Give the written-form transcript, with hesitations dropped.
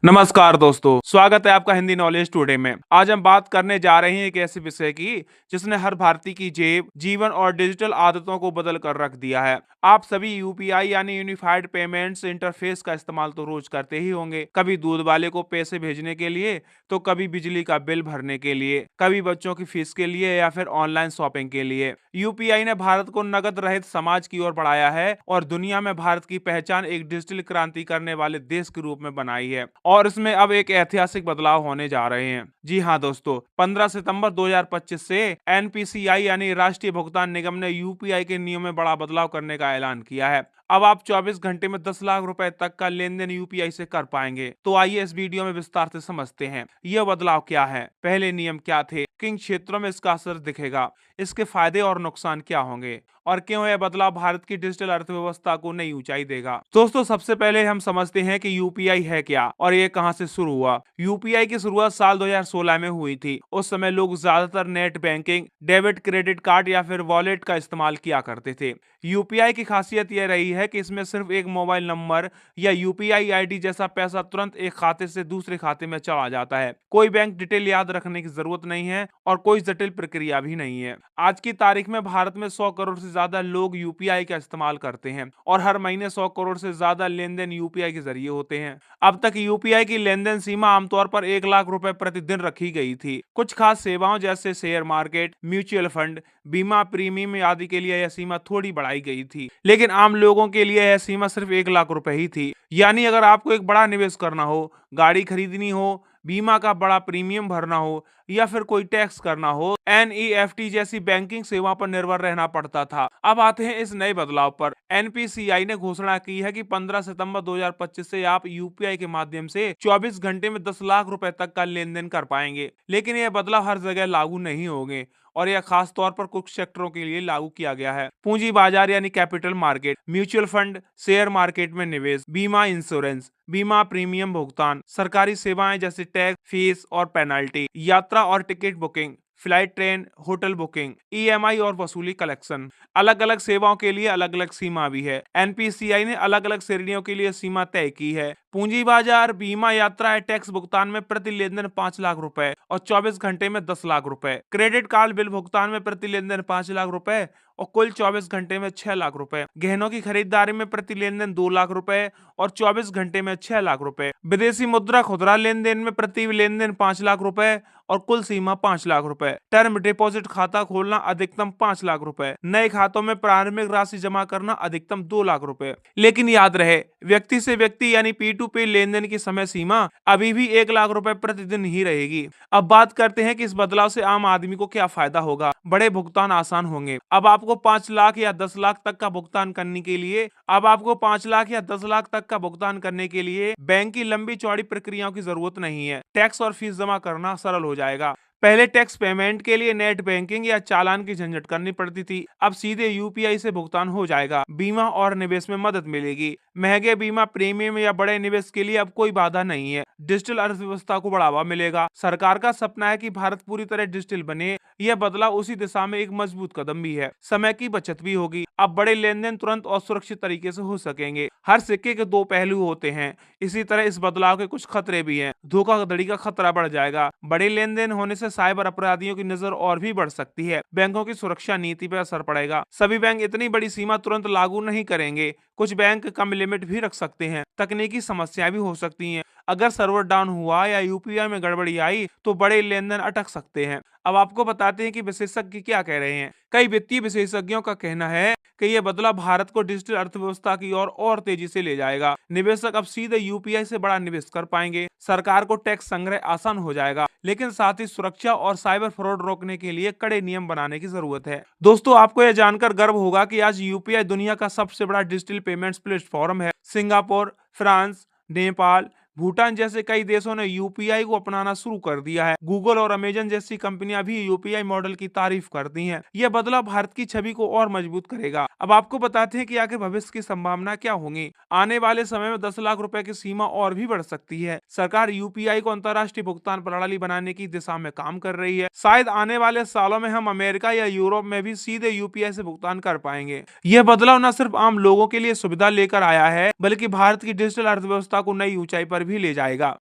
नमस्कार दोस्तों, स्वागत है आपका हिंदी नॉलेज टुडे में। आज हम बात करने जा रहे हैं एक ऐसे विषय की जिसने हर भारतीय की जेब, जीवन और डिजिटल आदतों को बदल कर रख दिया है। आप सभी यूपीआई यानी यूनिफाइड पेमेंट्स इंटरफेस का इस्तेमाल तो रोज करते ही होंगे। कभी दूध वाले को पैसे भेजने के लिए, तो कभी बिजली का बिल भरने के लिए, कभी बच्चों की फीस के लिए या फिर ऑनलाइन शॉपिंग के लिए। यूपीआई ने भारत को नकद रहित समाज की ओर बढ़ाया है और दुनिया में भारत की पहचान एक डिजिटल क्रांति करने वाले देश के रूप में बनाई है। और इसमें अब एक ऐतिहासिक बदलाव होने जा रहे हैं। जी हाँ दोस्तों, 15 सितंबर 2025 से एनपीसीआई यानी राष्ट्रीय भुगतान निगम ने यूपीआई के नियम में बड़ा बदलाव करने का ऐलान किया है। अब आप 24 घंटे में 10 लाख रुपए तक का लेन देन यूपीआई से कर पाएंगे। तो आइए इस वीडियो में विस्तार से समझते हैं यह बदलाव क्या है, पहले नियम क्या थे, किन क्षेत्रों में इसका असर दिखेगा, इसके फायदे और नुकसान क्या होंगे और क्यों यह बदलाव भारत की डिजिटल अर्थव्यवस्था को नई ऊंचाई देगा। दोस्तों, सबसे पहले हम समझते हैं कि यूपीआई है क्या और ये कहां से शुरू हुआ। यूपीआई की शुरुआत साल 2016 में हुई थी। उस समय लोग ज्यादातर net banking, debit credit card या फिर वॉलेट का इस्तेमाल किया करते थे। यूपीआई की खासियत यह रही है कि इसमें सिर्फ एक मोबाइल नंबर या यूपीआई आईडी जैसा पैसा तुरंत एक खाते से दूसरे खाते में चला जाता है। कोई बैंक डिटेल याद रखने की जरूरत नहीं है और कोई जटिल प्रक्रिया भी नहीं है। आज की तारीख में भारत में 100 करोड़ से ज्यादा लोग यूपीआई का इस्तेमाल करते हैं और हर महीने 100 करोड़ से ज्यादा लेन देन यूपीआई के जरिए होते हैं। अब तक यूपीआई की लेन देन सीमा आमतौर पर 1 लाख रुपए प्रतिदिन रखी गई थी। कुछ खास सेवाओं जैसे शेयर मार्केट, म्यूचुअल फंड, बीमा प्रीमियम आदि के लिए यह सीमा थोड़ी बढ़ाई गई थी, लेकिन आम लोगों के लिए यह सीमा सिर्फ 1 लाख रुपए ही थी। यानी अगर आपको एक बड़ा निवेश करना हो, गाड़ी खरीदनी हो, बीमा का बड़ा प्रीमियम भरना हो या फिर कोई टैक्स करना हो, एनईएफटी जैसी बैंकिंग सेवा पर निर्भर रहना पड़ता था। अब आते हैं इस नए बदलाव पर। एनपीसीआई ने घोषणा की है कि 15 सितंबर 2025 से आप यूपीआई के माध्यम से 24 घंटे में 10 लाख रुपए तक का लेन देन कर पाएंगे। लेकिन यह बदलाव हर जगह लागू नहीं होंगे और यह खास तौर पर कुछ सेक्टरों के लिए लागू किया गया है। पूंजी बाजार यानी capital market, mutual fund, share market में निवेश, बीमा इंश्योरेंस, बीमा प्रीमियम भुगतान, सरकारी सेवाएं जैसे टैक्स, फीस और पेनल्टी, यात्रा और ticket booking, flight, train, hotel booking, EMI और वसूली कलेक्शन। अलग अलग सेवाओं के लिए अलग अलग सीमा भी है। एनपीसीआई ने अलग अलग श्रेणियों के लिए सीमा तय की है। पूंजी बाजार, बीमा, यात्रा या टैक्स भुगतान में प्रति लेन देन 5 लाख रुपए और 24 घंटे में 10 लाख रुपए। क्रेडिट कार्ड बिल भुगतान में प्रति लेन देन 5 लाख रुपए और कुल 24 घंटे में 6 लाख रुपए। गहनों की खरीदारी में प्रति लेन देन 2 लाख रुपए और 24 घंटे में 6 लाख रुपए। विदेशी मुद्रा खुदरा लेन देन में प्रति लेन देन 5 लाख रुपए और कुल सीमा 5 लाख रुपए। टर्म डिपॉजिट खाता खोलना अधिकतम 5 लाख रुपए। नए खातों में प्रारंभिक राशि जमा करना अधिकतम 2 लाख रुपए। लेकिन याद रहे, व्यक्ति से व्यक्ति यानी P2P लेन देन की समय सीमा अभी भी 1 लाख रुपए प्रतिदिन ही रहेगी। अब बात करते हैं कि इस बदलाव से आम आदमी को क्या फायदा होगा। बड़े भुगतान आसान होंगे। अब आपको 5 लाख या 10 लाख तक का भुगतान करने के लिए बैंक की लंबी चौड़ी प्रक्रियाओं की जरूरत नहीं है। टैक्स और फीस जमा करना सरल हो जाएगा। पहले टैक्स पेमेंट के लिए नेट बैंकिंग या चालान की झंझट करनी पड़ती थी। अब सीधे यूपीआई से भुगतान हो जाएगा। बीमा और निवेश में मदद मिलेगी। महंगे बीमा प्रीमियम या बड़े निवेश के लिए अब कोई बाधा नहीं है। डिजिटल अर्थव्यवस्था को बढ़ावा मिलेगा। सरकार का सपना है कि भारत पूरी तरह डिजिटल बने। यह बदलाव उसी दिशा में एक मजबूत कदम भी है। समय की बचत भी होगी। अब बड़े लेन देन तुरंत और सुरक्षित तरीके से हो सकेंगे। हर सिक्के के दो पहलू होते हैं। इसी तरह इस बदलाव के कुछ खतरे भी हैं। धोखाधड़ी का खतरा बढ़ जाएगा। बड़े लेन देन होने से साइबर अपराधियों की नजर और भी बढ़ सकती है। बैंकों की सुरक्षा नीति पर असर पड़ेगा। सभी बैंक इतनी बड़ी सीमा तुरंत लागू नहीं करेंगे। कुछ बैंक कम लिमिट भी रख सकते हैं। तकनीकी समस्याएं भी हो सकती हैं। अगर सर्वर डाउन हुआ या यूपीआई में गड़बड़ी आई तो बड़े लेन देन अटक सकते हैं। अब आपको बताते हैं कि विशेषज्ञ क्या कह रहे हैं। कई वित्तीय विशेषज्ञों का कहना है कि यह बदलाव भारत को डिजिटल अर्थव्यवस्था की ओर और तेजी से ले जाएगा। निवेशक अब सीधे यूपीआई से बड़ा निवेश कर पाएंगे। सरकार को टैक्स संग्रह आसान हो जाएगा, लेकिन साथ ही सुरक्षा और साइबर फ्रॉड रोकने के लिए कड़े नियम बनाने की जरूरत है। दोस्तों, आपको यह जानकर गर्व होगा कि आज यूपीआई दुनिया का सबसे बड़ा डिजिटल पेमेंट्स प्लेटफॉर्म है। सिंगापुर, फ्रांस, नेपाल, भूटान जैसे कई देशों ने यूपीआई को अपनाना शुरू कर दिया है। गूगल और अमेजन जैसी कंपनियां भी यूपीआई मॉडल की तारीफ करती हैं। यह बदलाव भारत की छवि को और मजबूत करेगा। अब आपको बताते हैं कि आगे भविष्य की संभावना क्या होंगी। आने वाले समय में 10 लाख रुपए की सीमा और भी बढ़ सकती है। सरकार यूपीआई को अंतर्राष्ट्रीय भुगतान प्रणाली बनाने की दिशा में काम कर रही है। शायद आने वाले सालों में हम अमेरिका या यूरोप में भी सीधे यूपीआई से भुगतान कर पाएंगे। यह बदलाव न सिर्फ आम लोगों के लिए सुविधा लेकर आया है, बल्कि भारत की डिजिटल अर्थव्यवस्था को नई ऊंचाई पर भी ले जाएगा।